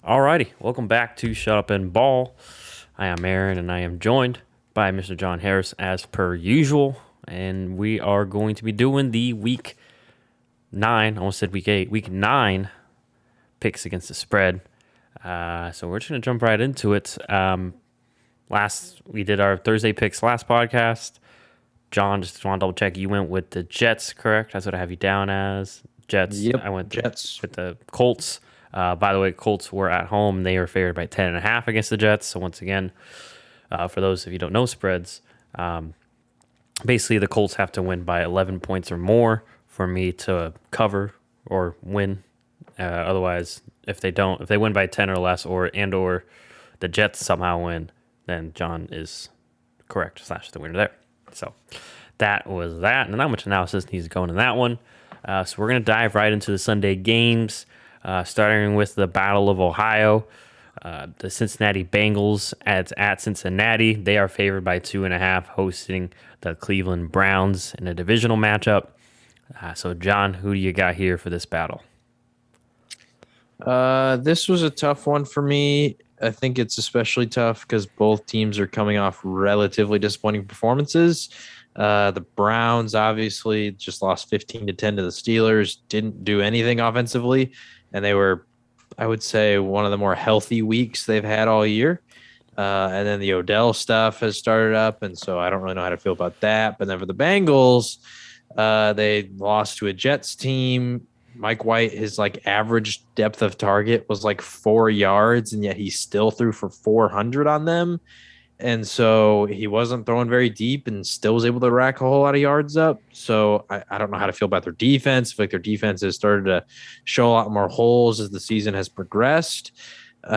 Alrighty, welcome back to Shut Up and Ball. I am Aaron, and I am joined by Mr. John Harris as per usual, and we are going to be doing the week 9. I almost said week 8, week 9 picks against the spread. So we're just gonna jump right into it. Last we did our Thursday picks last podcast. John, just want to double check. You went with the Jets, correct? That's what I have you down as. Jets. Yep, I went Jets. with the Colts. By the way, Colts were at home. They were favored by 10.5 against the Jets. So once again, for those of you who don't know spreads, basically the Colts have to win by 11 points or more for me to cover or win. Otherwise, if they win by 10 or less, or the Jets somehow win, then John is correct / the winner there. So that was that. And not much analysis needs to go into that one. So we're going to dive right into the Sunday games, starting with the Battle of Ohio. The Cincinnati Bengals at Cincinnati. They are favored by 2.5, hosting the Cleveland Browns in a divisional matchup. So, John, who do you got here for this battle? This was a tough one for me. I think it's especially tough because both teams are coming off relatively disappointing performances. The Browns obviously just lost 15-10 to the Steelers, didn't do anything offensively, and they were, I would say, one of the more healthy weeks they've had all year. And then the Odell stuff has started up, and so I don't really know how to feel about that. But then for the Bengals, they lost to a Jets team. Mike White, his like average depth of target was like 4 yards, and yet he still threw for 400 on them. And so he wasn't throwing very deep and still was able to rack a whole lot of yards up. So I don't know how to feel about their defense. I feel like their defense has started to show a lot more holes as the season has progressed. So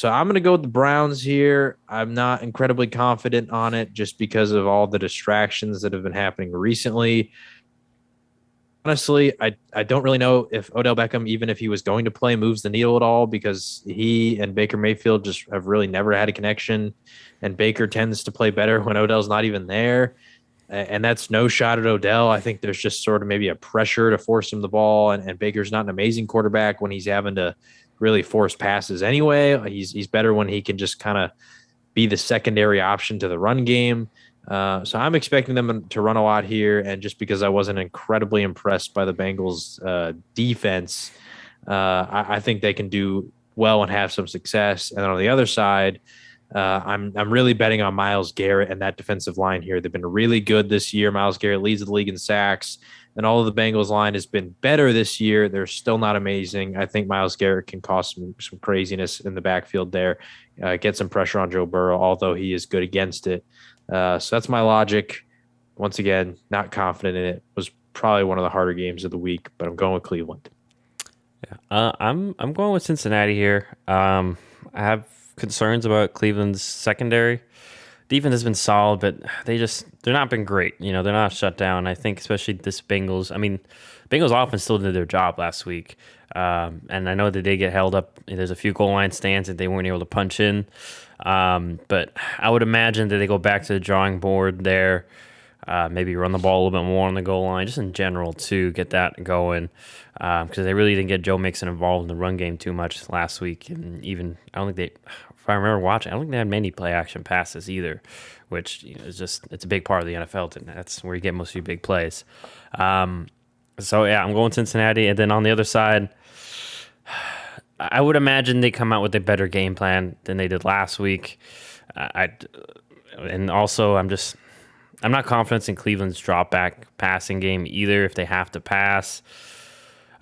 I'm going to go with the Browns here. I'm not incredibly confident on it just because of all the distractions that have been happening recently. Honestly, I don't really know if Odell Beckham, even if he was going to play, moves the needle at all because he and Baker Mayfield just have really never had a connection. And Baker tends to play better when Odell's not even there. And that's no shot at Odell. I think there's just sort of maybe a pressure to force him the ball. And Baker's not an amazing quarterback when he's having to really force passes anyway. He's better when he can just kind of be the secondary option to the run game. So I'm expecting them to run a lot here. And just because I wasn't incredibly impressed by the Bengals defense, I think they can do well and have some success. And then on the other side, I'm really betting on Myles Garrett and that defensive line here. They've been really good this year. Myles Garrett leads the league in sacks, and all of the Bengals line has been better this year. They're still not amazing. I think Myles Garrett can cause some craziness in the backfield there, get some pressure on Joe Burrow, although he is good against it. So that's my logic. Once again, not confident in it. Was probably one of the harder games of the week, but I'm going with Cleveland. I'm going with Cincinnati here. I have concerns about Cleveland's secondary. Defense has been solid, but they're not been great. They're not shut down. I think especially this Bengals. I mean, Bengals offense still did their job last week, and I know that they get held up. There's a few goal line stands that they weren't able to punch in, but I would imagine that they go back to the drawing board there. Maybe run the ball a little bit more on the goal line, just in general, to get that going. Because they really didn't get Joe Mixon involved in the run game too much last week. And even, I don't think if I remember watching, I don't think they had many play action passes either, which it's a big part of the NFL. That's where you get most of your big plays. So, yeah, I'm going Cincinnati. And then on the other side, I would imagine they come out with a better game plan than they did last week. And also, I'm not confident in Cleveland's drop back passing game either if they have to pass.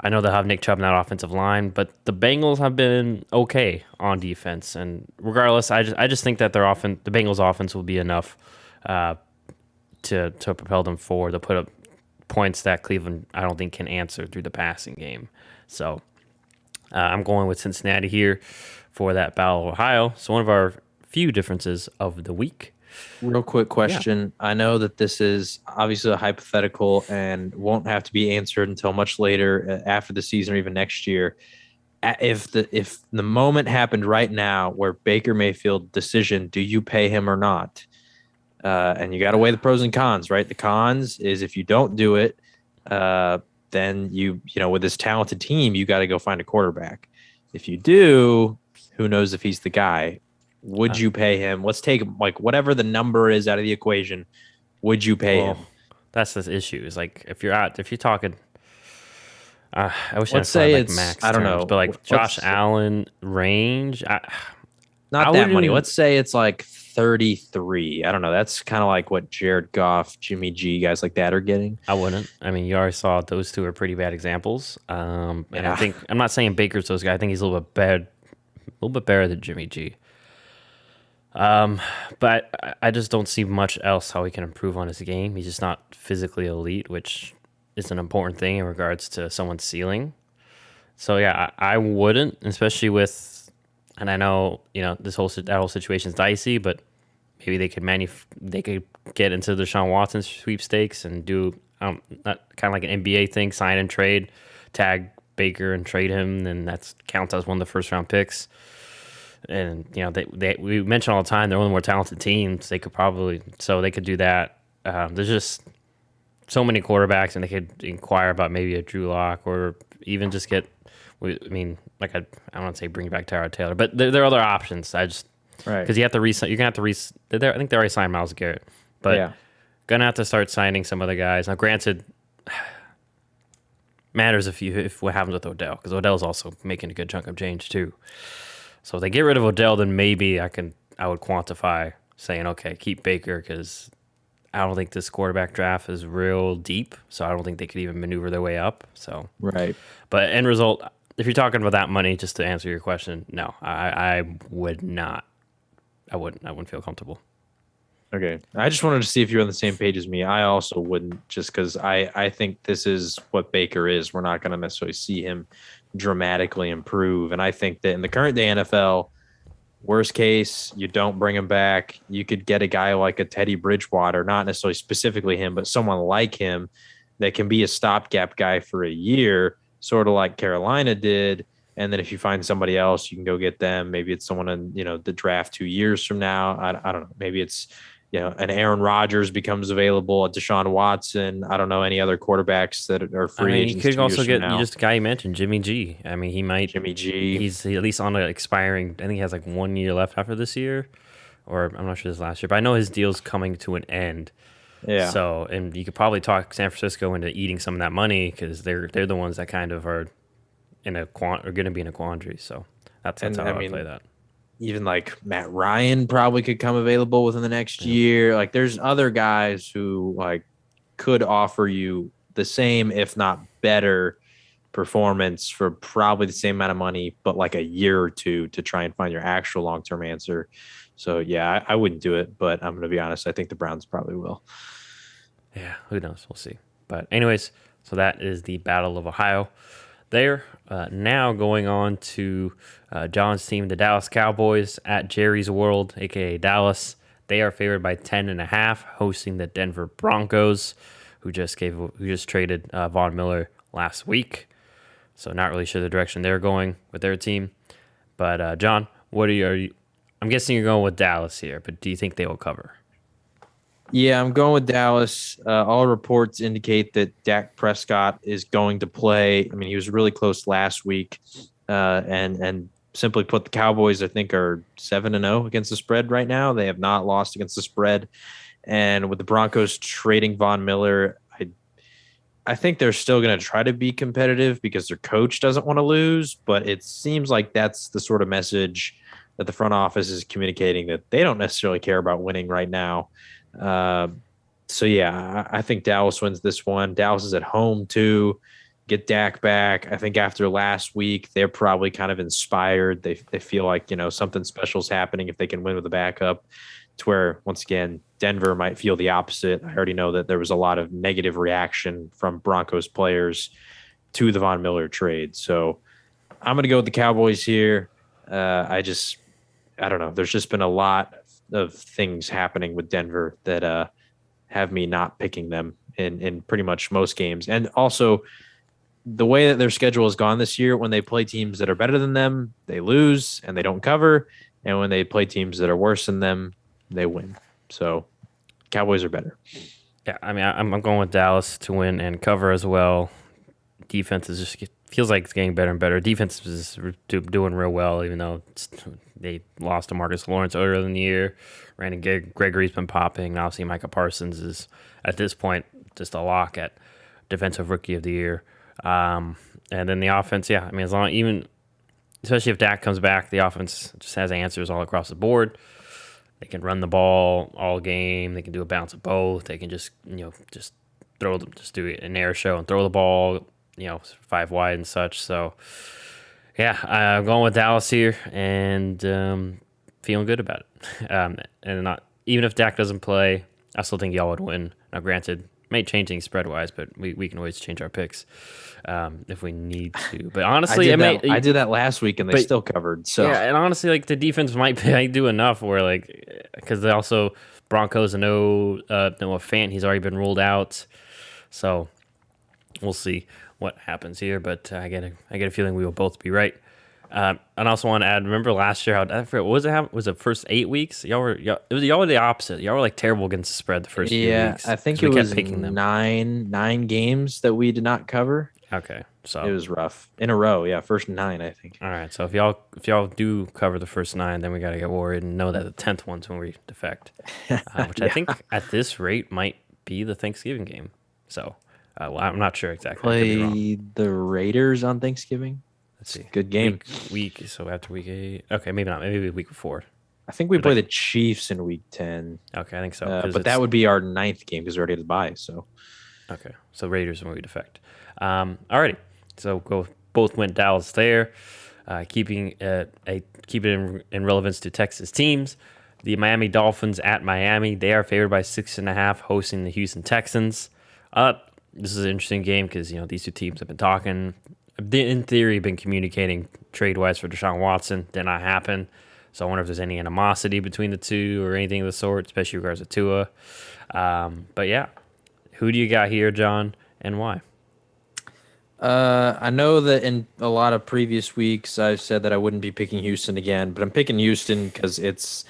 I know they'll have Nick Chubb in that offensive line, but the Bengals have been okay on defense. And regardless, I just think that the Bengals offense will be enough to propel them forward. They'll put up points that Cleveland, I don't think, can answer through the passing game. So I'm going with Cincinnati here for that Battle of Ohio. So one of our few differences of the week. Real quick Yeah. question. I know that this is obviously a hypothetical and won't have to be answered until much later after the season or even next year. If the moment happened right now where Baker Mayfield decision, do you pay him or not? And you got to weigh the pros and cons, right? The cons is if you don't do it, then with this talented team, you got to go find a quarterback. If you do, who knows if he's the guy? Would Uh, you pay him? Let's take like whatever the number is out of the equation. Would you pay well, him? that's the issue. Is like if you're talking, I wish Let's NFL had say like it's max I don't terms, but know. like Josh Let's Allen range, I not that wouldn't money. even. Let's say it's like 33. I don't know. That's kind of like what Jared Goff, Jimmy G, guys like that are getting. I wouldn't. I mean, you already saw those two are pretty bad examples. And I Yeah. think I'm not saying Baker's those guys. I think he's a little bit bad, a little bit better than Jimmy G. But I just don't see much else how he can improve on his game. He's just not physically elite, which is an important thing in regards to someone's ceiling. So yeah, I wouldn't, especially with, and I know that whole situation is dicey, but maybe they could get into the Deshaun Watson sweepstakes and do not kind of like an NBA thing, sign and trade, tag Baker and trade him, and that's counts as one of the first round picks. And we mention all the time they're one of the more talented teams. They could do that. There's just so many quarterbacks, and they could inquire about maybe a Drew Lock or even just get. I mean, like I don't want to say bring back Tyrod Taylor, but there are other options. I just Right. because you have to resign. You're gonna have to re. I think they already signed Miles Garrett, but Yeah. gonna have to start signing some other guys. Now, granted, matters if what happens with Odell because Odell's also making a good chunk of change too. So if they get rid of Odell, then maybe I would quantify saying okay, keep Baker because I don't think this quarterback draft is real deep. So I don't think they could even maneuver their way up. So, Right. but end result, if you're talking about that money, just to answer your question, no, I would not. I wouldn't feel comfortable. Okay. I just wanted to see if you're on the same page as me. I also wouldn't just because I think this is what Baker is. We're not going to necessarily see him dramatically improve. And I think that in the current day NFL, worst case, you don't bring him back. You could get a guy like a Teddy Bridgewater, not necessarily specifically him, but someone like him that can be a stopgap guy for a year, sort of like Carolina did. And then if you find somebody else, you can go get them. Maybe it's someone in, the draft 2 years from now. I don't know. Maybe it's, an Aaron Rodgers becomes available, a Deshaun Watson. I don't know any other quarterbacks that are I free mean, you agents could 2 years also from get you now. just the guy you mentioned, Jimmy G. I mean, he might. Jimmy G. He's at least on an expiring. I think he has like 1 year left after this year, or I'm not sure this last year, but I know his deal's coming to an end. Yeah. So, and you could probably talk San Francisco into eating some of that money because they're the ones that kind of are are going to be in a quandary. So that's And how I I would play mean, that. even like Matt Ryan probably could come available within the next Yeah. year. Like there's other guys who like could offer you the same, if not better, performance for probably the same amount of money, but like a year or two to try and find your actual long term answer. So yeah, I wouldn't do it, but I'm gonna be honest. I think the Browns probably will. Yeah, who knows? We'll see. But anyways, so that is the Battle of Ohio. There. Now going on to John's team, the Dallas Cowboys at Jerry's World, aka Dallas. They are favored by 10.5, hosting the Denver Broncos, who just traded Von Miller last week. So not really sure the direction they're going with their team. But John, are you? I'm guessing you're going with Dallas here, but do you think they will cover? Yeah, I'm going with Dallas. All reports indicate that Dak Prescott is going to play. I mean, he was really close last week, and simply put, the Cowboys I think are 7-0 against the spread right now. They have not lost against the spread, and with the Broncos trading Von Miller, I think they're still going to try to be competitive because their coach doesn't want to lose. But it seems like that's the sort of message that the front office is communicating, that they don't necessarily care about winning right now. Uh, so yeah, I think Dallas wins this one. Dallas is at home too. Get Dak back. I think after last week, they're probably kind of inspired. They feel like something special is happening if they can win with a backup. To where once again, Denver might feel the opposite. I already know that there was a lot of negative reaction from Broncos players to the Von Miller trade. So I'm going to go with the Cowboys here. I don't know. There's just been a lot of things happening with Denver that have me not picking them in pretty much most games. And also the way that their schedule has gone this year, when they play teams that are better than them, they lose and they don't cover. And when they play teams that are worse than them, they win. So Cowboys are better. Yeah, I mean, I'm going with Dallas to win and cover as well. defense is just feels like it's getting better and better. Defense is doing real well, even though they lost to Marcus Lawrence earlier in the year. Randy Gregory's been popping. Now, obviously, Micah Parsons is at this point just a lock at Defensive Rookie of the Year. And then the offense, yeah, I mean, as long even especially if Dak comes back, the offense just has answers all across the board. They can run the ball all game. They can do a bounce of both. They can just just do an air show and throw the ball, 5 wide and such. So, yeah, I'm going with Dallas here and feeling good about it. And not even if Dak doesn't play, I still think y'all would win. Now, granted, may change things spread wise, but we can always change our picks if we need to. But honestly, I did that last week and they still covered. So yeah, and honestly, like the defense might do enough where because they also Broncos and Noah Fant, he's already been ruled out. So we'll see what happens here, but I get a feeling we will both be right. And I also want to add, remember last year what was it first 8 weeks? Y'all were the opposite. Y'all were like terrible against the spread the first few weeks. I think it was picking them. nine games that we did not cover. Okay, so it was rough in a row. Yeah, first 9, I think. All right, so if y'all do cover the first 9, then we got to get worried and know that the 10th one's when we defect, which I think at this rate might be the Thanksgiving game. So I'm not sure exactly. Play the Raiders on Thanksgiving. Let's see. Good game. Week. So after week 8. Okay, maybe not. Maybe week before. I think we play the Chiefs in week 10. Okay, I think so. But that would be our 9th game because we already had to bye. So. Okay, so Raiders when we defect. Alrighty. So both went Dallas there, keeping it in relevance to Texas teams. The Miami Dolphins at Miami. They are favored by 6.5, hosting the Houston Texans. This is an interesting game because these two teams have been talking. In theory, been communicating trade-wise for Deshaun Watson. Did not happen. So I wonder if there's any animosity between the two or anything of the sort, especially regards to Tua. But yeah, who do you got here, John, and why? I know that in a lot of previous weeks I've said that I wouldn't be picking Houston again, but I'm picking Houston because it's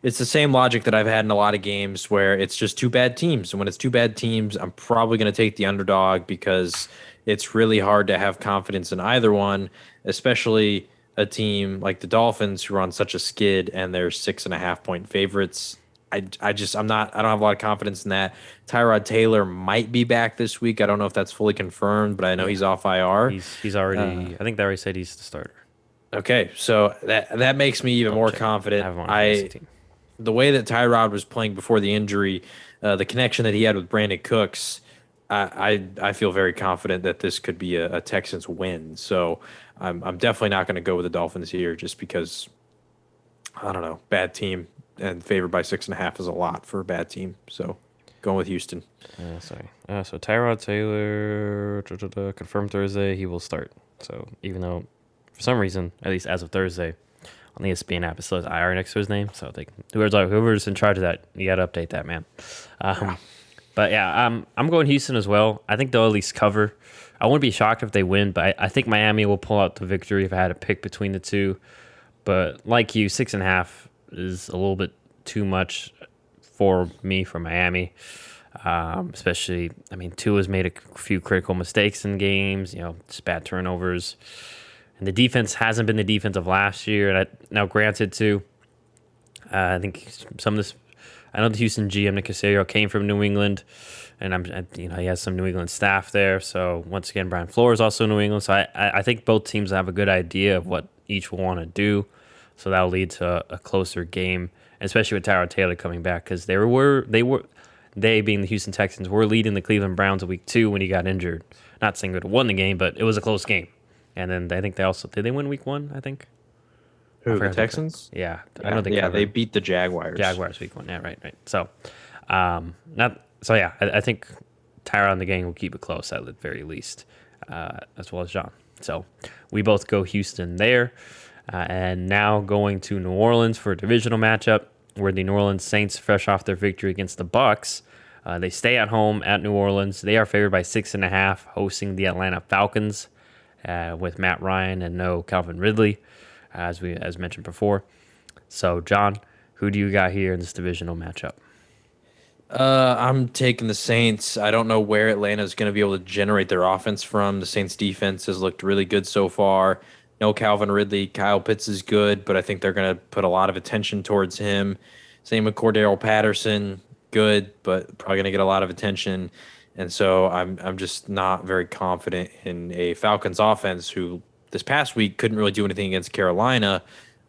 the same logic that I've had in a lot of games where it's just two bad teams. And when it's two bad teams, I'm probably going to take the underdog because it's really hard to have confidence in either one, especially a team like the Dolphins who are on such a skid and they're 6.5-point favorites. I don't have a lot of confidence in that. Tyrod Taylor might be back this week. I don't know if that's fully confirmed, but I know he's off IR. He's already. I think they already said he's the starter. Okay, so that makes me even more confident. The way that Tyrod was playing before the injury, the connection that he had with Brandon Cooks, I feel very confident that this could be a Texans win. So I'm definitely not going to go with the Dolphins here just because, I don't know, bad team. And favored by 6.5 is a lot for a bad team. So going with Houston. So Tyrod Taylor confirmed Thursday he will start. So even though for some reason, at least as of Thursday, on the ESPN app it still has IR next to his name. So whoever's in charge of that, you got to update that, man. But yeah, I'm going Houston as well. I think they'll at least cover. I wouldn't be shocked if they win, but I think Miami will pull out the victory if I had to pick between the two. But like you, 6.5 is a little bit too much for me for Miami, especially. I mean, Tua's made a few critical mistakes in games, just bad turnovers, and the defense hasn't been the defense of last year. And now, granted, too, I think some of this. I know the Houston GM Nick Caserio came from New England, and he has some New England staff there. So once again, Brian Flores also New England. So I think both teams have a good idea of what each will want to do. So that'll lead to a closer game, especially with Tyrod Taylor coming back, because they being the Houston Texans were leading the Cleveland Browns in week 2 when he got injured. Not saying they would have won the game, but it was a close game. And then I think did they win week 1? I think. Who, the Texans? Yeah, I don't think. Yeah, they beat the Jaguars. Jaguars week 1. Yeah, right. So, I think Tyrod and the gang will keep it close at the very least, as well as John. So we both go Houston there. And now going to New Orleans for a divisional matchup where the New Orleans Saints, fresh off their victory against the Bucs, they stay at home at New Orleans. They are favored by 6.5, hosting the Atlanta Falcons with Matt Ryan and no Calvin Ridley, as mentioned before. So, John, who do you got here in this divisional matchup? I'm taking the Saints. I don't know where Atlanta's going to be able to generate their offense from. The Saints defense has looked really good so far. No Calvin Ridley. Kyle Pitts is good, but I think they're going to put a lot of attention towards him. Same with Cordero Patterson. Good, but probably going to get a lot of attention. And so I'm just not very confident in a Falcons offense who this past week couldn't really do anything against Carolina.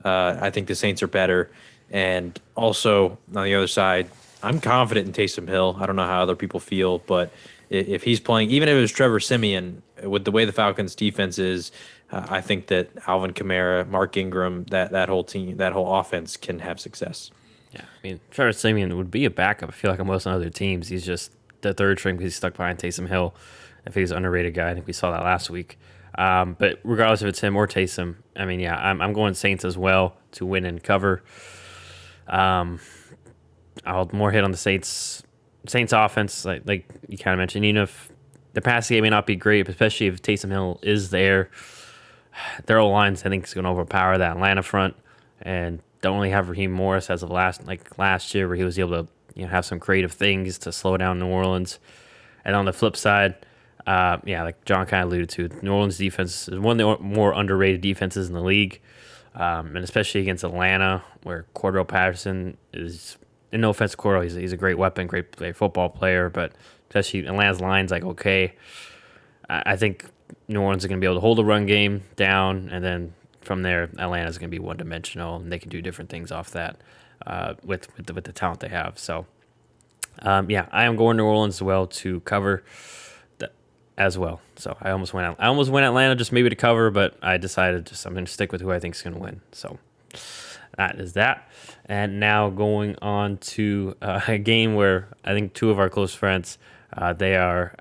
I think the Saints are better. And also on the other side, I'm confident in Taysom Hill. I don't know how other people feel, but if he's playing, even if it was Trevor Simeon, with the way the Falcons defense is, I think that Alvin Kamara, Mark Ingram, that whole team, that whole offense can have success. Yeah, I mean, Trevor Simeon would be a backup. I feel like on most other teams, he's just the third string because he's stuck behind Taysom Hill. I think he's an underrated guy. I think we saw that last week. But regardless if it's him or Taysom, I mean, yeah, I'm going Saints as well to win and cover. Um, I'll more hit on the Saints offense, like you kind of mentioned. Even if the passing game may not be great, especially if Taysom Hill is there, their O lines I think is going to overpower that Atlanta front, and don't really have Raheem Morris as of last year where he was able to have some creative things to slow down New Orleans. And on the flip side, yeah, like John kind of alluded to, New Orleans defense is one of the more underrated defenses in the league, and especially against Atlanta, where Cordell Patterson is. And no offense to Cordell, he's a great weapon, great football player, but especially Atlanta's line's like okay. I think New Orleans is going to be able to hold the run game down, and then from there, Atlanta's going to be one dimensional, and they can do different things off that with the talent they have. So, yeah, I am going New Orleans as well to cover as well. So I almost went Atlanta just maybe to cover, but I decided just I'm going to stick with who I think is going to win. So that is that. And now going on to a game where I think two of our close friends, they are.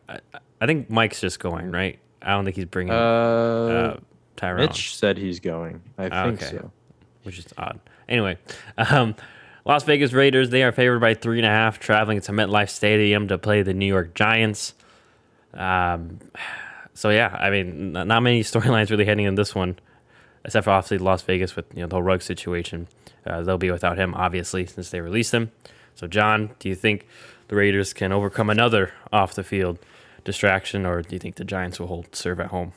I think Mike's just going right. I don't think he's bringing Uh, Tyrone. Mitch said he's going. I think Okay, so. which is odd. Anyway, um, Las Vegas Raiders, they are favored by 3.5, traveling to MetLife Stadium to play the New York Giants. Um, so yeah, I mean, not many storylines really heading in this one, except for obviously Las Vegas with the whole Ruggs situation. They'll be without him obviously since they released him. So John, do you think the Raiders can overcome another off the field distraction, or do you think the Giants will hold serve at home?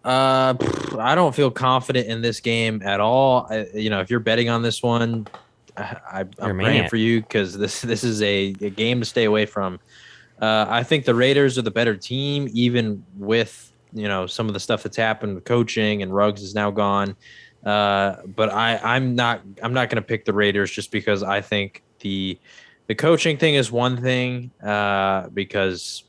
I don't feel confident in this game at all. If you're betting on this one, You're a I'm praying maniac. for you because this is a game to stay away from. I think the Raiders are the better team, even with some of the stuff that's happened with coaching and Ruggs is now gone. But I'm not going to pick the Raiders just because I think the coaching thing is one thing. Because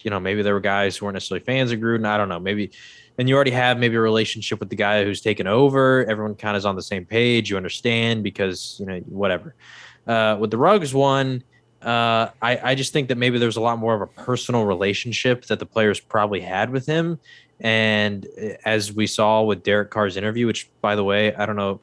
maybe there were guys who weren't necessarily fans of Gruden. I don't know. Maybe, and you already have maybe a relationship with the guy who's taken over. Everyone kind of is on the same page. You understand because whatever. With the Ruggs one, I just think that maybe there's a lot more of a personal relationship that the players probably had with him. And as we saw with Derek Carr's interview, which by the way, I don't know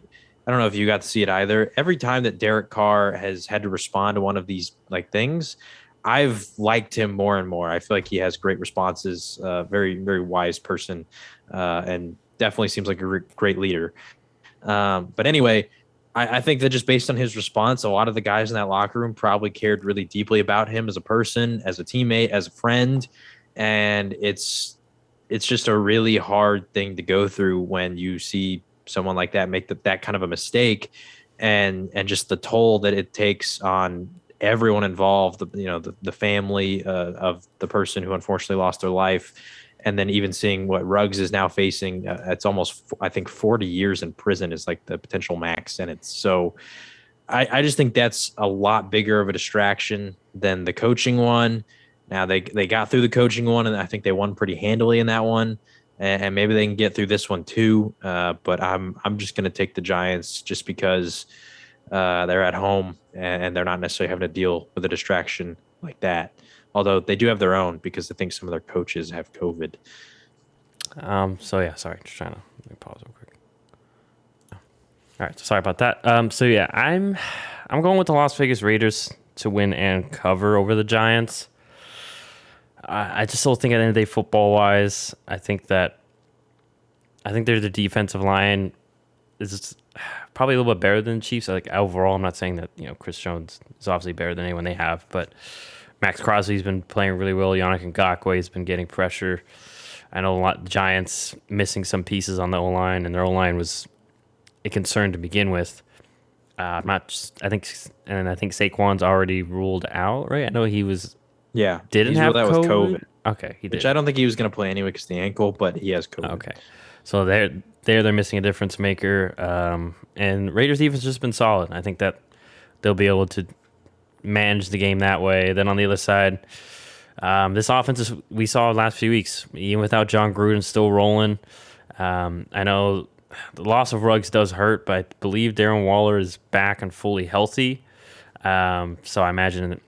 if you got to see it either. Every time that Derek Carr has had to respond to one of these like things, I've liked him more and more. I feel like he has great responses, very, very wise person, and definitely seems like a great leader. But anyway, I think that just based on his response, a lot of the guys in that locker room probably cared really deeply about him as a person, as a teammate, as a friend, and it's just a really hard thing to go through when you see someone like that make that kind of a mistake, and just the toll that it takes on everyone involved, the family of the person who unfortunately lost their life, and then even seeing what Ruggs is now facing. It's almost, I think, 40 years in prison is like the potential max sentence. So I just think that's a lot bigger of a distraction than the coaching one. Now they got through the coaching one, and I think they won pretty handily in that one, and maybe they can get through this one too. But I'm just going to take the Giants just because they're at home and they're not necessarily having to deal with a distraction like that. Although they do have their own because I think some of their coaches have COVID. So yeah, sorry, just trying to let me pause real quick. All right, so sorry about that. So yeah, I'm going with the Las Vegas Raiders to win and cover over the Giants. I just still think at the end of the day, football wise, I think their defensive line is probably a little bit better than the Chiefs. Like overall, I'm not saying that Chris Jones is obviously better than anyone they have, but Max Crosby's been playing really well. Yannick Ngakoue's been getting pressure. I know a lot Giants missing some pieces on the O line, and their O line was a concern to begin with. I'm not. I think Saquon's already ruled out, right? I know he was Yeah, didn't he's ruled have out with COVID. COVID, Okay, he which did. I don't think he was going to play anyway because the ankle, but he has COVID. Okay, so they're missing a difference maker. And Raiders defense has just been solid. I think that they'll be able to manage the game that way. Then on the other side, this offense is we saw last few weeks, even without John Gruden still rolling. I know the loss of Ruggs does hurt, but I believe Darren Waller is back and fully healthy. So I imagine that,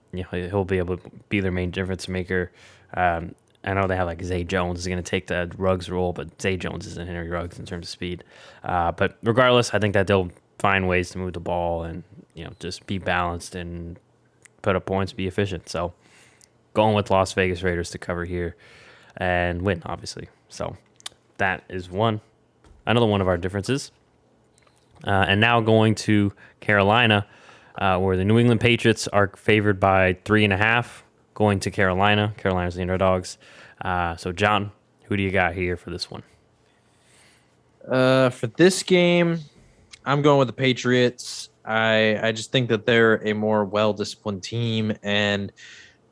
he'll be able to be their main difference maker. I know they have like Zay Jones is going to take the Ruggs role, but Zay Jones isn't Henry Ruggs in terms of speed. But regardless, I think that they'll find ways to move the ball and just be balanced and put up points, be efficient. So going with Las Vegas Raiders to cover here and win, obviously. So that is another one of our differences. And now going to Carolina, where the New England Patriots are favored by 3.5, going to Carolina. Carolina's the underdogs. So, John, who do you got here for this one? For this game, I'm going with the Patriots. I just think that they're a more well disciplined team, and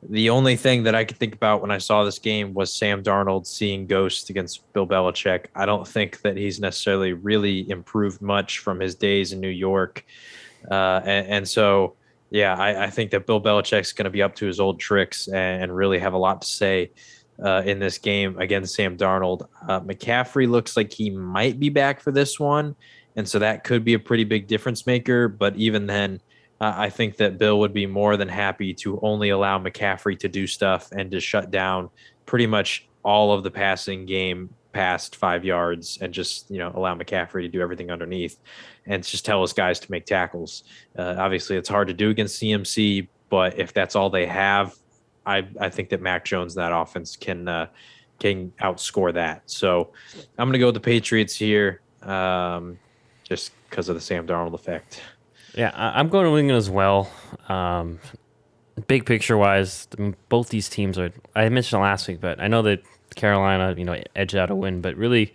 the only thing that I could think about when I saw this game was Sam Darnold seeing ghosts against Bill Belichick. I don't think that he's necessarily really improved much from his days in New York. And so, yeah, I think that Bill Belichick's going to be up to his old tricks and really have a lot to say in this game against Sam Darnold. McCaffrey looks like he might be back for this one. And so that could be a pretty big difference maker. But even then, I think that Bill would be more than happy to only allow McCaffrey to do stuff and to shut down pretty much all of the passing game past 5 yards and just allow McCaffrey to do everything underneath and just tell his guys to make tackles. Obviously, it's hard to do against CMC, but if that's all they have, I think that Mac Jones, that offense can outscore that. So I'm going to go with the Patriots here, just because of the Sam Darnold effect. Yeah, I'm going to New England as well. Big picture wise, both these teams are. I mentioned it last week, but I know that Carolina, edged out a win, but really,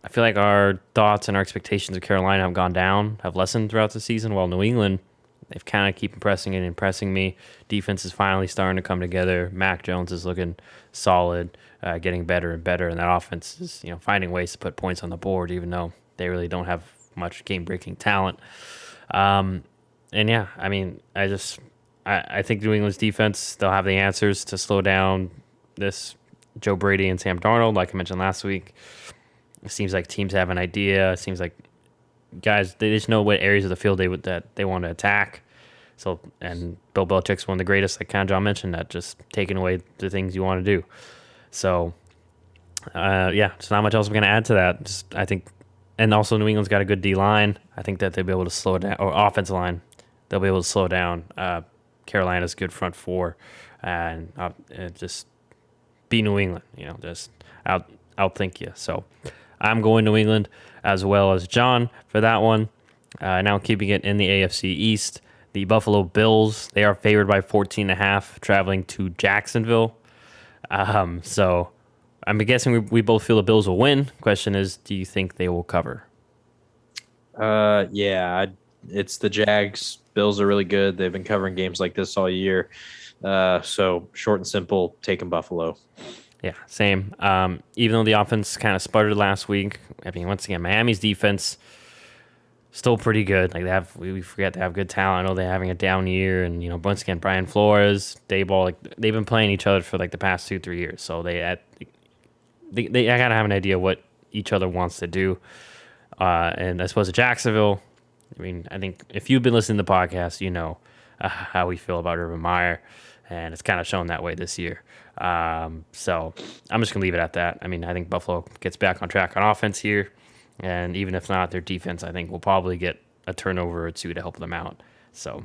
I feel like our thoughts and our expectations of Carolina have gone down, have lessened throughout the season. While New England, they've kind of keep impressing and impressing me. Defense is finally starting to come together. Mac Jones is looking solid, getting better and better, and that offense is finding ways to put points on the board, even though they really don't have much game breaking talent. And yeah, I mean, I think New England's defense, they'll have the answers to slow down this Joe Brady and Sam Darnold, like I mentioned last week. It seems like teams have an idea. It seems like guys, they just know what areas of the field that they want to attack. So, and Bill Belichick's one of the greatest, like kind of John mentioned, that just taking away the things you want to do. So, yeah, there's not much else I'm going to add to that. Just, I think, and also New England's got a good D line. I think that they'll be able to slow down, or offensive line, they'll be able to slow down Carolina's good front four, and just be New England. Just outthink you. So, I'm going New England as well as John for that one. Now keeping it in the AFC East, the Buffalo Bills, they are favored by 14.5, traveling to Jacksonville. So I'm guessing we both feel the Bills will win. Question is, do you think they will cover? Yeah, it's the Jags. Bills are really good. They've been covering games like this all year. So short and simple, taking Buffalo. Yeah, same. Even though the offense kind of sputtered last week, I mean, once again, Miami's defense still pretty good. Like we forget they have good talent. I know they're having a down year, and once again, Brian Flores, Dayball, like they've been playing each other for like the past 2-3 years. So I gotta have an idea what each other wants to do. And I suppose at Jacksonville, I mean, I think if you've been listening to the podcast, how we feel about Urban Meyer, and it's kind of shown that way this year. So I'm just gonna leave it at that. I mean, I think Buffalo gets back on track on offense here, and even if not, their defense, I think, will probably get a turnover or two to help them out. So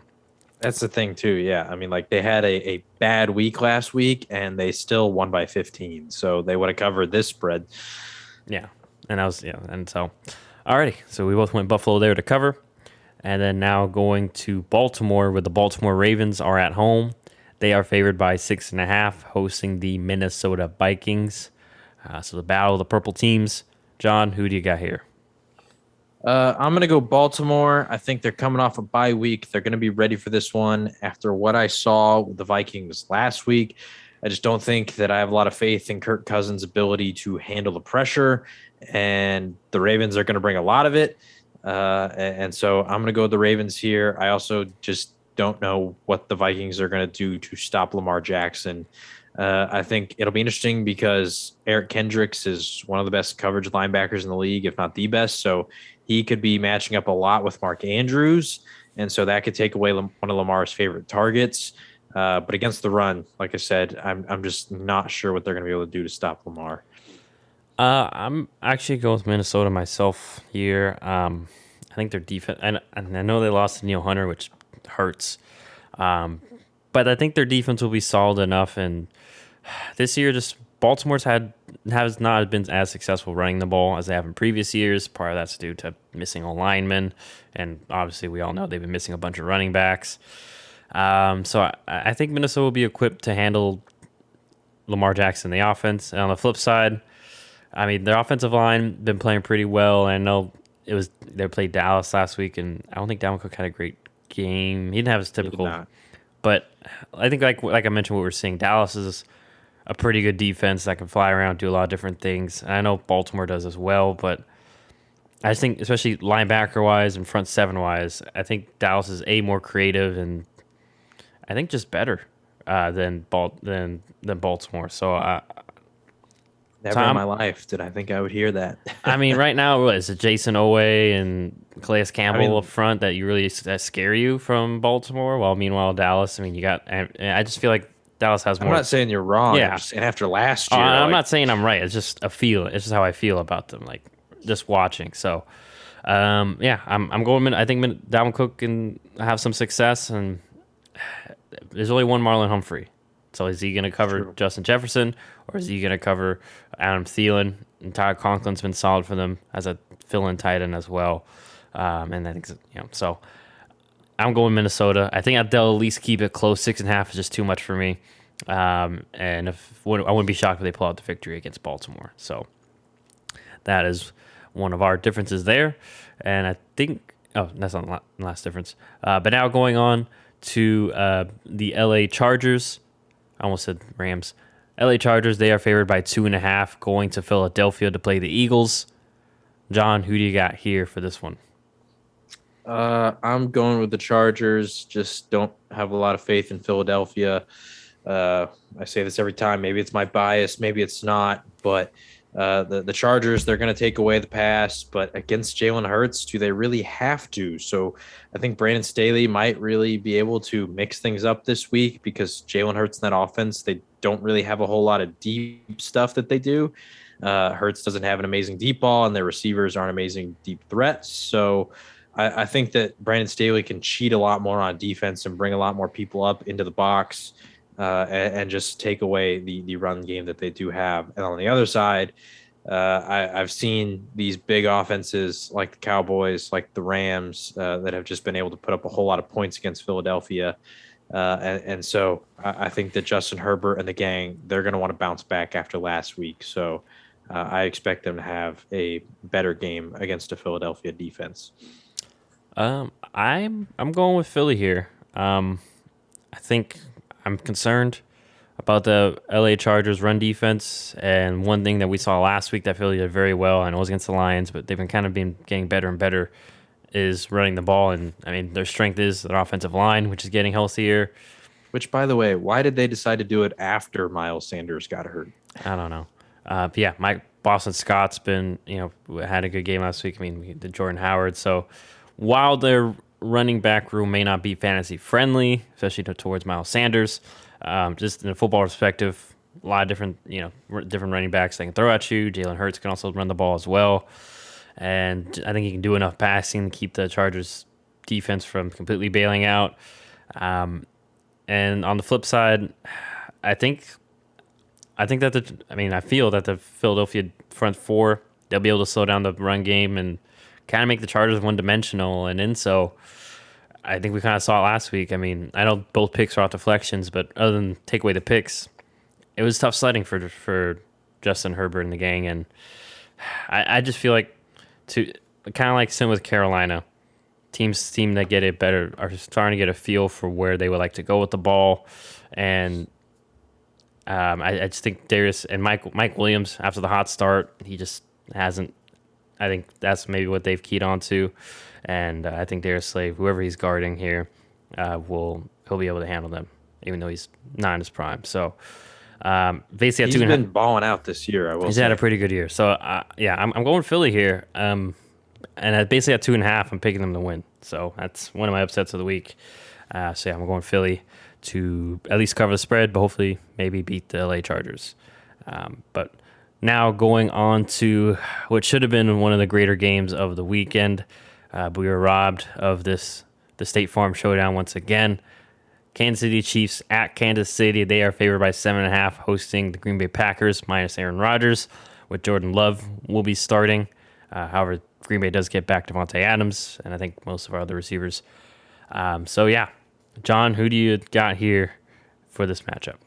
That's the thing too. Yeah. I mean, like they had a bad week last week and they still won by 15. So they would have covered this spread. yeah, and that was and so Alrighty, so we both went Buffalo there to cover. And then now going to Baltimore, where the Baltimore Ravens are at home. They are favored by 6.5, hosting the Minnesota Vikings. So the battle of the purple teams. John, who do you got here? I'm going to go Baltimore. I think they're coming off a bye week. They're going to be ready for this one after what I saw with the Vikings last week. I just don't think that I have a lot of faith in Kirk Cousins' ability to handle the pressure, and the Ravens are going to bring a lot of it. And so I'm going to go with the Ravens here. I also just don't know what the Vikings are going to do to stop Lamar Jackson. I think it'll be interesting because Eric Kendricks is one of the best coverage linebackers in the league, if not the best. So he could be matching up a lot with Mark Andrews. And so that could take away one of Lamar's favorite targets. But against the run, like I said, I'm just not sure what they're going to be able to do to stop Lamar. I'm actually going with Minnesota myself here. I think their defense, and I know they lost to Neil Hunter, which hurts. But I think their defense will be solid enough. And this year, just Baltimore's has not been as successful running the ball as they have in previous years. Part of that's due to missing a lineman, and obviously we all know they've been missing a bunch of running backs. So I think Minnesota will be equipped to handle Lamar Jackson, the offense. And on the flip side, I mean, their offensive line been playing pretty well. I know they played Dallas last week, and I don't think Dalvin Cook had a great game. He didn't have his He did typical, not. but I think like I mentioned, what we're seeing, Dallas is a pretty good defense that can fly around, do a lot of different things. And I know Baltimore does as well, but I just think, especially linebacker wise and front seven wise, I think Dallas is more creative and I think just better than Baltimore. Never in Tom, my life did I think I would hear that. I mean, right now, what is it, Jason Owe and Calais I Campbell up mean, front that scare you from Baltimore? While meanwhile, Dallas, I mean, and I just feel like Dallas has I'm more. not saying you're wrong. I'm Yeah, just saying after last oh, year, I'm like not saying I'm right. It's just a feel. It's just how I feel about them. Like just watching. So, yeah, I'm going. I think Dalvin Cook can have some success, and there's only one Marlon Humphrey. So is he going to cover true. Justin Jefferson, or is he going to cover Adam Thielen? And Tyler Conklin's been solid for them as a fill-in tight end as well. And I think so. I'm going Minnesota. I think they'll at least keep it close. 6.5 is just too much for me. And I wouldn't be shocked if they pull out the victory against Baltimore. So that is one of our differences there. And I think, that's not the last difference. But now going on to the LA Chargers. I almost said Rams. LA Chargers, they are favored by 2.5, going to Philadelphia to play the Eagles. John, who do you got here for this one? I'm going with the Chargers. Just don't have a lot of faith in Philadelphia. I say this every time. Maybe it's my bias, maybe it's not. But the Chargers, they're going to take away the pass. But against Jalen Hurts, do they really have to? So I think Brandon Staley might really be able to mix things up this week because Jalen Hurts in that offense, they don't really have a whole lot of deep stuff that they do. Hurts doesn't have an amazing deep ball, and their receivers aren't amazing deep threats. So I think that Brandon Staley can cheat a lot more on defense and bring a lot more people up into the box and just take away the run game that they do have. And on the other side, I've seen these big offenses like the Cowboys, like the Rams, that have just been able to put up a whole lot of points against Philadelphia. And so I think that Justin Herbert and the gang, they're going to want to bounce back after last week. So I expect them to have a better game against a Philadelphia defense. I'm going with Philly here. I think I'm concerned about the LA Chargers run defense, and one thing that we saw last week that Philly did very well, and it was against the Lions, but they've been getting better and better, is running the ball. And I mean, their strength is their offensive line, which is getting healthier. Which, by the way, why did they decide to do it after Miles Sanders got hurt? I don't know. But yeah, Mike Boston Scott's been, had a good game last week. I mean, we did Jordan Howard. So while their running back room may not be fantasy friendly, especially towards Miles Sanders, just in a football perspective, a lot of different, different running backs they can throw at you. Jalen Hurts can also run the ball as well. And I think he can do enough passing to keep the Chargers defense from completely bailing out. And on the flip side, I think I feel that the Philadelphia front four, they'll be able to slow down the run game and kind of make the Chargers one dimensional, and in so I think we kind of saw it last week. I mean, I know both picks are off deflections, but other than take away the picks, it was tough sledding for Justin Herbert and the gang, and I just feel like to kind of like same with Carolina. Teams seem to get it better are starting to get a feel for where they would like to go with the ball, and I just think Darius and Mike Williams after the hot start, he just hasn't. I think that's maybe what they've keyed on to, and I think Darius Slave, whoever he's guarding here, he'll be able to handle them, even though he's not in his prime. So basically, at two He's and a half, been balling out this year, I will he's had a say. pretty good year. So yeah, I'm going Philly here. And basically at 2.5, I'm picking them to win. So that's one of my upsets of the week. So yeah, I'm going Philly to at least cover the spread, but hopefully maybe beat the LA Chargers. But now going on to what should have been one of the greater games of the weekend. But we were robbed of the State Farm Showdown once again. Kansas City Chiefs at Kansas City. They are favored by 7.5, hosting the Green Bay Packers minus Aaron Rodgers, with Jordon Love will be starting. However, Green Bay does get back Devontae Adams, and I think most of our other receivers. So yeah, John, who do you got here for this matchup?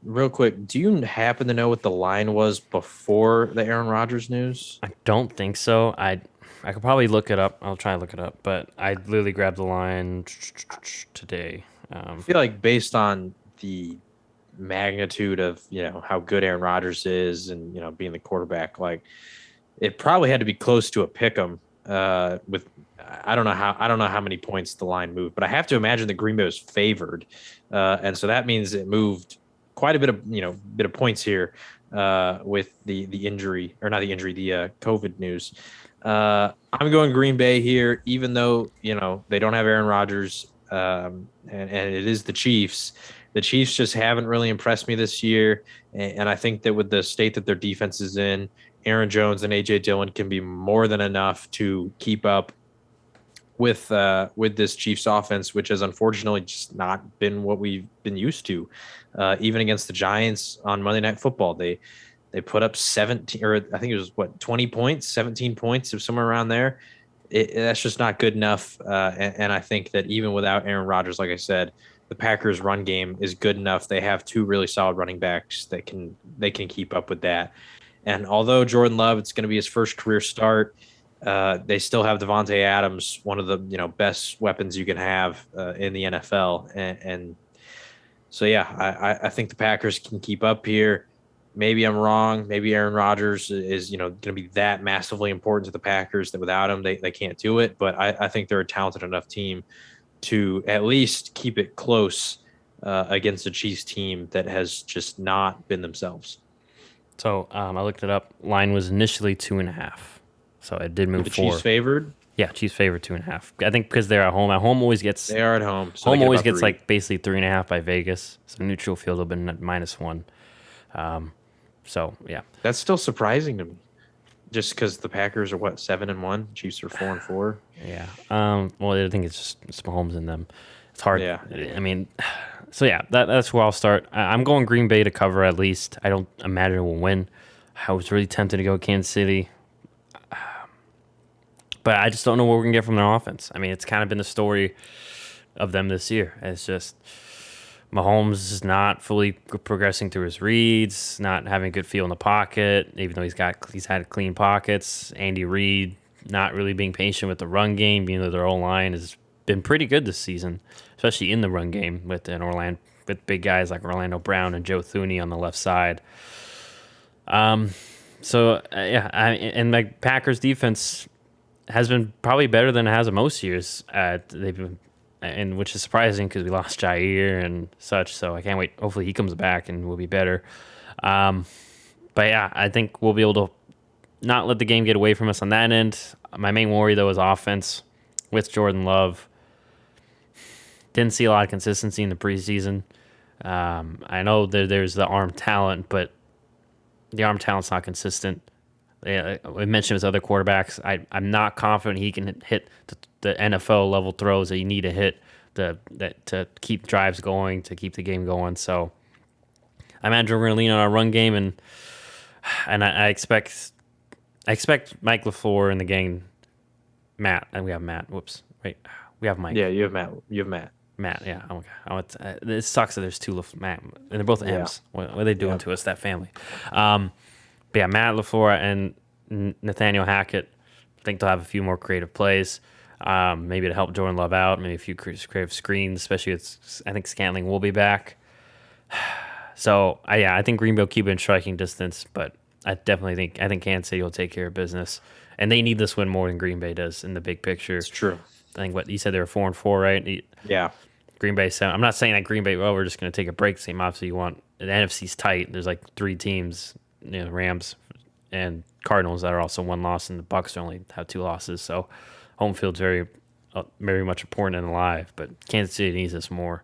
Real quick, do you happen to know what the line was before the Aaron Rodgers news? I don't think so. I could probably look it up. I'll try to look it up, but I literally grabbed the line today. I feel like based on the magnitude of how good Aaron Rodgers is, and being the quarterback, like it probably had to be close to a pick 'em. With I don't know how many points the line moved, but I have to imagine that Green Bay was favored, and so that means it moved quite a bit of points here with the injury, or not the injury, the COVID news. I'm going Green Bay here, even though they don't have Aaron Rodgers, and it is the Chiefs. The Chiefs just haven't really impressed me this year, and I think that with the state that their defense is in, Aaron Jones and AJ Dillon can be more than enough to keep up with this Chiefs offense, which has unfortunately just not been what we've been used to. Even against the Giants on Monday Night Football, they put up 17, or I think it was 20 points, 17 points, or somewhere around there. That's just not good enough. And I think that even without Aaron Rodgers, like I said, the Packers' run game is good enough. They have two really solid running backs that they can keep up with that. And although Jordon Love, it's going to be his first career start, they still have Devontae Adams, one of the best weapons you can have in the NFL. And so yeah, I think the Packers can keep up here. Maybe I'm wrong. Maybe Aaron Rodgers is going to be that massively important to the Packers that without him they can't do it. But I think they're a talented enough team to at least keep it close against a Chiefs team that has just not been themselves. So I looked it up. Line was initially 2.5, so it did move The four. Chiefs favored. Yeah, Chiefs favored 2.5. I think because they're at home. At home always gets They are at home. So home always about gets three. like basically 3.5 by Vegas. So neutral field will be -1. So yeah, That's still surprising to me. Just because the Packers are 7-1, Chiefs are 4-4. yeah. Well, I think it's Mahomes in them. It's hard. Yeah. I mean, so yeah, that's where I'll start. I'm going Green Bay to cover at least. I don't imagine we'll win. I was really tempted to go Kansas City, but I just don't know what we're gonna get from their offense. I mean, it's kind of been the story of them this year. It's just Mahomes is not fully progressing through his reads, not having a good feel in the pocket, even though he's had clean pockets. Andy Reid not really being patient with the run game, even though their O line has been pretty good this season, especially in the run game with big guys like Orlando Brown and Joe Thuney on the left side. And my Packers defense has been probably better than it has in most years. They've been, and which is surprising because we lost Jair and such. So I can't wait. Hopefully he comes back and we'll be better. But yeah, I think we'll be able to not let the game get away from us on that end. My main worry though is offense with Jordon Love. Didn't see a lot of consistency in the preseason. I know there's the arm talent, but the arm talent's not consistent. I mentioned with other quarterbacks, I'm not confident he can hit the NFL level throws that you need to hit to keep drives going, to keep the game going. So I imagine we're going to lean on our run game, and I expect Mike LaFleur and the gang Matt, and we have Matt. Whoops. Wait, we have Yeah, Mike. you have Matt. You have Matt. Matt, yeah. Okay. It sucks that there's two Matt, and they're both Yeah. M's. What are they doing Yeah. to us, that family? But yeah, Matt LaFleur and Nathaniel Hackett. I think they'll have a few more creative plays. Maybe to help Jordan Love out. Maybe a few creative screens, especially I think Scantling will be back. So yeah, I think Green Bay will keep it in striking distance, but I think Kansas City will take care of business, and they need this win more than Green Bay does in the big picture. It's true. I think what you said they were 4-4, right? Yeah. Green Bay 7. I'm not saying that Green Bay. Well, we're just going to take a break. Team. Obviously, you want the NFC's tight. There's like three teams, Rams and Cardinals that are also one loss, and the Bucks only have two losses. So home field's very much important and alive. But Kansas City needs this more,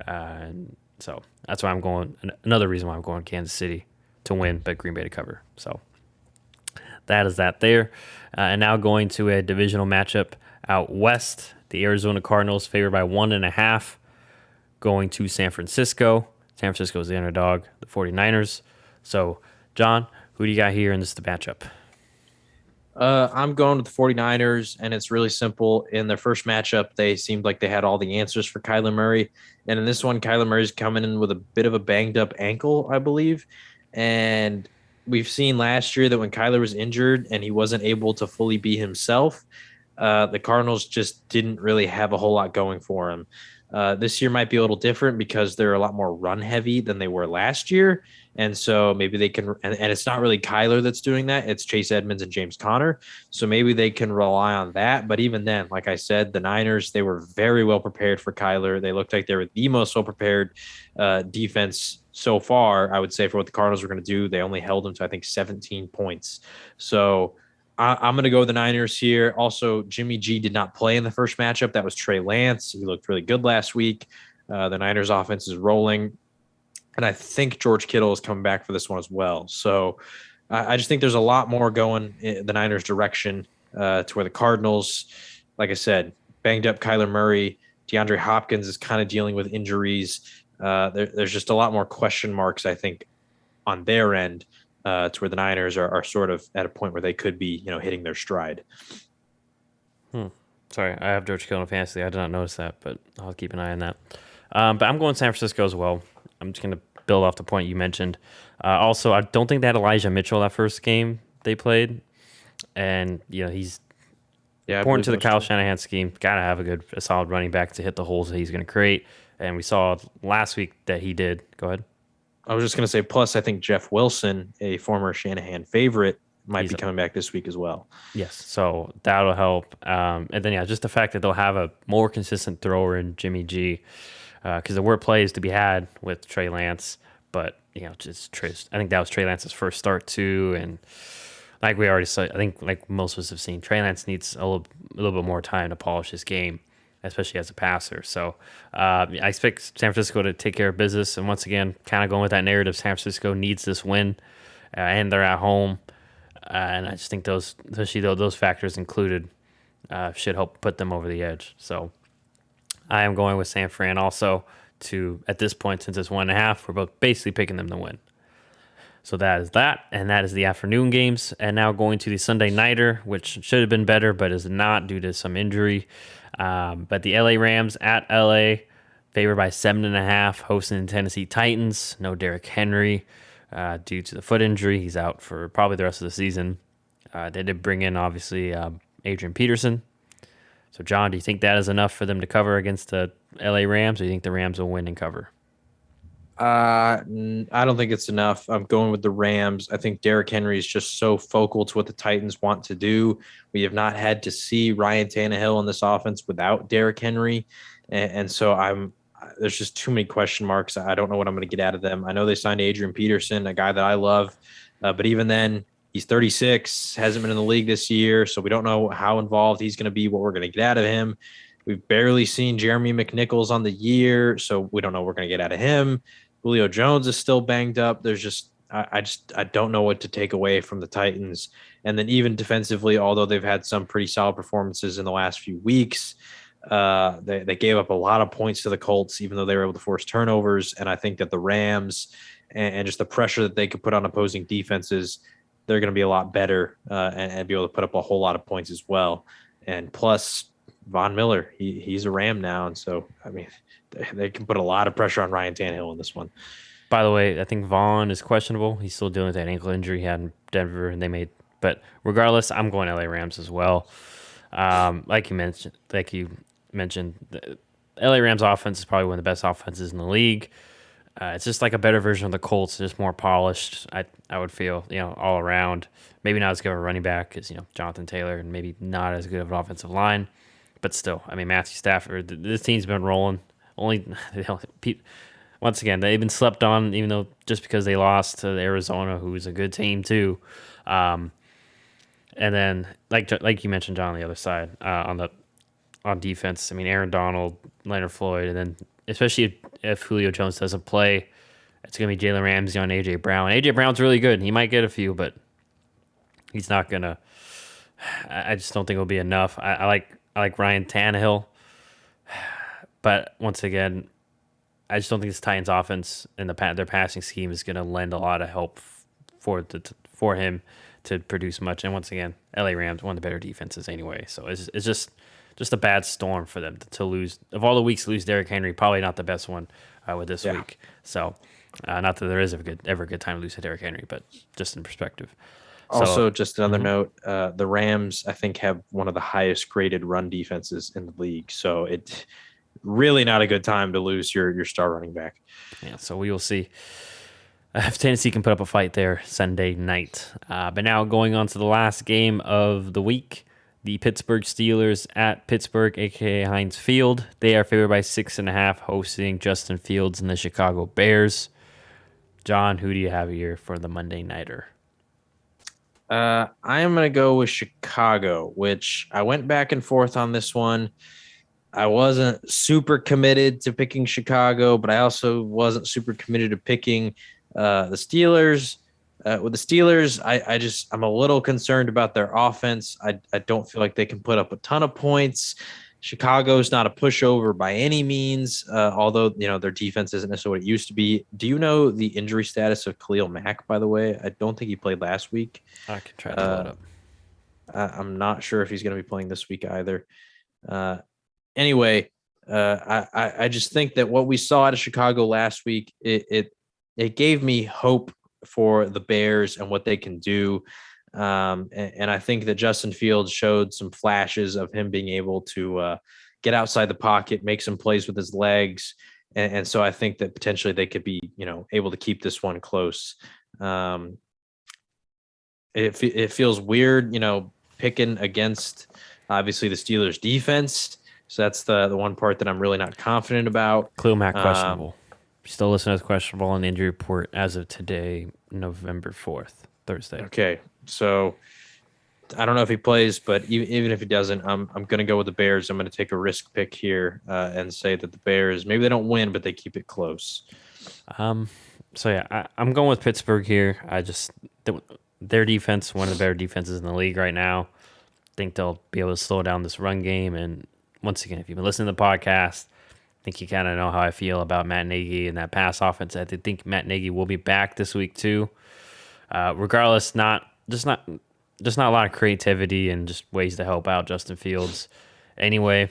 and so that's why I'm going. Another reason why I'm going Kansas City to win, but Green Bay to cover. So that is that there. And now going to a divisional matchup out west. The Arizona Cardinals favored by 1.5 going to San Francisco. San Francisco is the underdog, the 49ers. So, John, who do you got here? And this is the matchup. I'm going with the 49ers, and it's really simple. In their first matchup, they seemed like they had all the answers for Kyler Murray. And in this one, Kyler Murray's coming in with a bit of a banged up ankle, I believe. And we've seen last year that when Kyler was injured and he wasn't able to fully be himself, the Cardinals just didn't really have a whole lot going for him. This year might be a little different because they're a lot more run heavy than they were last year. And so maybe they can, and it's not really Kyler that's doing that. It's Chase Edmonds and James Conner. So maybe they can rely on that. But even then, like I said, the Niners, they were very well prepared for Kyler. They looked like they were the most well prepared defense so far, I would say, for what the Cardinals were going to do. They only held them to, I think, 17 points. So I'm going to go with the Niners here. Also, Jimmy G did not play in the first matchup. That was Trey Lance. He looked really good last week. The Niners offense is rolling. And I think George Kittle is coming back for this one as well. So I just think there's a lot more going in the Niners' direction to where the Cardinals, like I said, banged up Kyler Murray. DeAndre Hopkins is kind of dealing with injuries. There's just a lot more question marks, I think, on their end to where the Niners are sort of at a point where they could be, hitting their stride. Sorry, I have George Kittle in fantasy. I did not notice that, but I'll keep an eye on that. But I'm going San Francisco as well. I'm just going to build off the point you mentioned. Also, I don't think they had Elijah Mitchell that first game they played. And, he's important to the Kyle Shanahan scheme. Got to have a solid running back to hit the holes that he's going to create. And we saw last week that he did. Go ahead. I was just going to say, plus, I think Jeff Wilson, a former Shanahan favorite, might be coming back this week as well. Yes, so that'll help. And then, just the fact that they'll have a more consistent thrower in Jimmy G, because there were plays to be had with Trey Lance, but just I think that was Trey Lance's first start too, and like we already said, I think like most of us have seen, Trey Lance needs a little bit more time to polish his game, especially as a passer. So I expect San Francisco to take care of business, and once again, kind of going with that narrative, San Francisco needs this win, and they're at home. And I just think especially those factors included, should help put them over the edge. So I am going with San Fran also at this point, since it's 1.5, we're both basically picking them to win. So that is that, and that is the afternoon games. And now going to the Sunday nighter, which should have been better, but is not due to some injury. But the LA Rams at LA, favored by 7.5, hosting the Tennessee Titans. No Derrick Henry. Due to the foot injury. He's out for probably the rest of the season. They did bring in, obviously, Adrian Peterson. So, John, do you think that is enough for them to cover against the LA Rams, or do you think the Rams will win and cover? I don't think it's enough. I'm going with the Rams. I think Derrick Henry is just so focal to what the Titans want to do. We have not had to see Ryan Tannehill in this offense without Derrick Henry. And so there's just too many question marks. I don't know what I'm going to get out of them. I know they signed Adrian Peterson, a guy that I love, but even then, he's 36, hasn't been in the league this year, so we don't know how involved he's going to be, what we're going to get out of him. We've barely seen Jeremy McNichols on the year, so we don't know what we're going to get out of him. Julio Jones is still banged up. There's just I don't know what to take away from the Titans. And then even defensively, although they've had some pretty solid performances in the last few weeks, they gave up a lot of points to the Colts, even though they were able to force turnovers. And I think that the Rams and just the pressure that they could put on opposing defenses, they're going to be a lot better and be able to put up a whole lot of points as well. and plus Von Miller, he's a Ram now, and so I mean they can put a lot of pressure on Ryan Tannehill in this one. By the way, I think Vaughn is questionable. He's still dealing with that ankle injury he had in Denver, and they made. But regardless, I'm going LA Rams as well. Like you mentioned, the LA Rams offense is probably one of the best offenses in the league. It's just like a better version of the Colts, just more polished. I would feel all around. Maybe not as good of a running back as Jonathan Taylor, and maybe not as good of an offensive line, but still, I mean Matthew Stafford. This team's been rolling. Only once again they've been slept on, even though just because they lost to Arizona, who's a good team too. Um, and then like you mentioned, John, on the other side on defense. I mean Aaron Donald, Leonard Floyd, and then especially if Julio Jones doesn't play, it's going to be Jalen Ramsey on AJ Brown. AJ Brown's really good. He might get a few, but he's not going to. I just don't think it'll be enough. I like Ryan Tannehill, but once again, I just don't think this Titans offense and their passing scheme is going to lend a lot of help for him to produce much. And once again, LA Rams one of the better defenses anyway, so it's just a bad storm for them to lose. Of all the weeks to lose Derrick Henry, probably not the best one with this Yeah. week. So not that there is ever a good time to lose to Derrick Henry, but just in perspective. So Also, just another mhm. note: the Rams, I think, have one of the highest graded run defenses in the league. So it's really not a good time to lose your star running back. Yeah, so we will see if Tennessee can put up a fight there Sunday night. But now going on to the last game of the week, the Pittsburgh Steelers at Pittsburgh, aka Heinz Field. They are favored by 6.5, hosting Justin Fields and the Chicago Bears. John, who do you have here for the Monday nighter? I am going to go with Chicago, which I went back and forth on this one. I wasn't super committed to picking Chicago, but I also wasn't super committed to picking the Steelers. With the Steelers, I'm a little concerned about their offense. I don't feel like they can put up a ton of points. Chicago's not a pushover by any means, although their defense isn't necessarily what it used to be. Do you know the injury status of Khalil Mack? By the way, I don't think he played last week. I can try to pull it Uh, up. I'm not sure if he's going to be playing this week either. Uh, anyway, I just think that what we saw out of Chicago last week, it gave me hope for the Bears and what they can do. And I think that Justin Fields showed some flashes of him being able to get outside the pocket, make some plays with his legs. And so I think that potentially they could be, able to keep this one close. Um, it feels weird, picking against obviously the Steelers defense. So that's the one part that I'm really not confident about. Khalil Mack Um, questionable. Still listed as questionable on the injury report as of today, November 4th, Thursday. okay, so I don't know if he plays, but even if he doesn't, I'm going to go with the Bears. I'm going to take a risk pick here and say that the Bears maybe they don't win, but they keep it close. Um, so yeah, I'm going with Pittsburgh here. Their defense, one of the better defenses in the league right now. Think they'll be able to slow down this run game. And once again, if you've been listening to the podcast, I think you kind of know how I feel about Matt Nagy and that pass offense. I think Matt Nagy will be back this week too. Regardless, not a lot of creativity and just ways to help out Justin Fields. Anyway,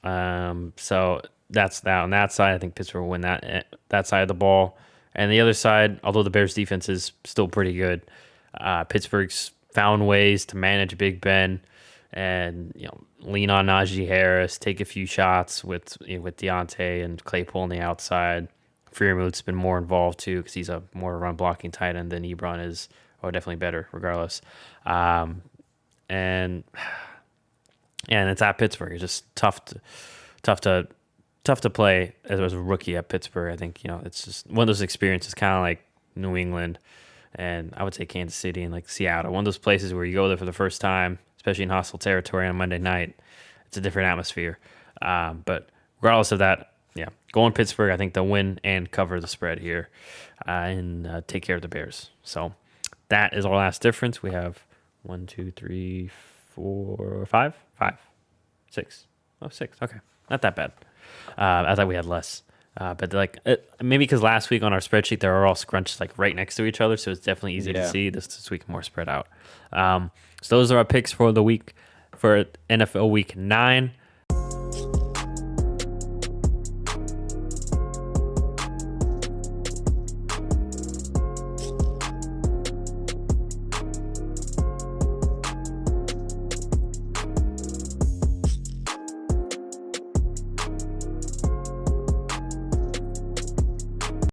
so that's that on that side. I think Pittsburgh will win that side of the ball. And the other side, although the Bears defense is still pretty good, Pittsburgh's found ways to manage Big Ben and lean on Najee Harris, take a few shots with Deontay and Claypool on the outside. Freermuth's been more involved too because he's a more run blocking tight end than Ebron is, or definitely better regardless. Um, and it's at Pittsburgh. It's just tough to tough to play as a rookie at Pittsburgh. I think it's just one of those experiences, kind of like New England, and I would say Kansas City and like Seattle. One of those places where you go there for the first time, especially in hostile territory on Monday night. It's a different atmosphere. But regardless of that, yeah, going Pittsburgh. I think they'll win and cover the spread here, and take care of the Bears. So that is our last difference. We have 1, 2, 3, 4, 5, 5, 6. Oh, 6. Okay, not that bad. I thought we had less. But maybe because last week on our spreadsheet they were all scrunched like right next to each other, so it's definitely easy to Yeah. see. This week more spread out. So those are our picks for the week for NFL Week 9.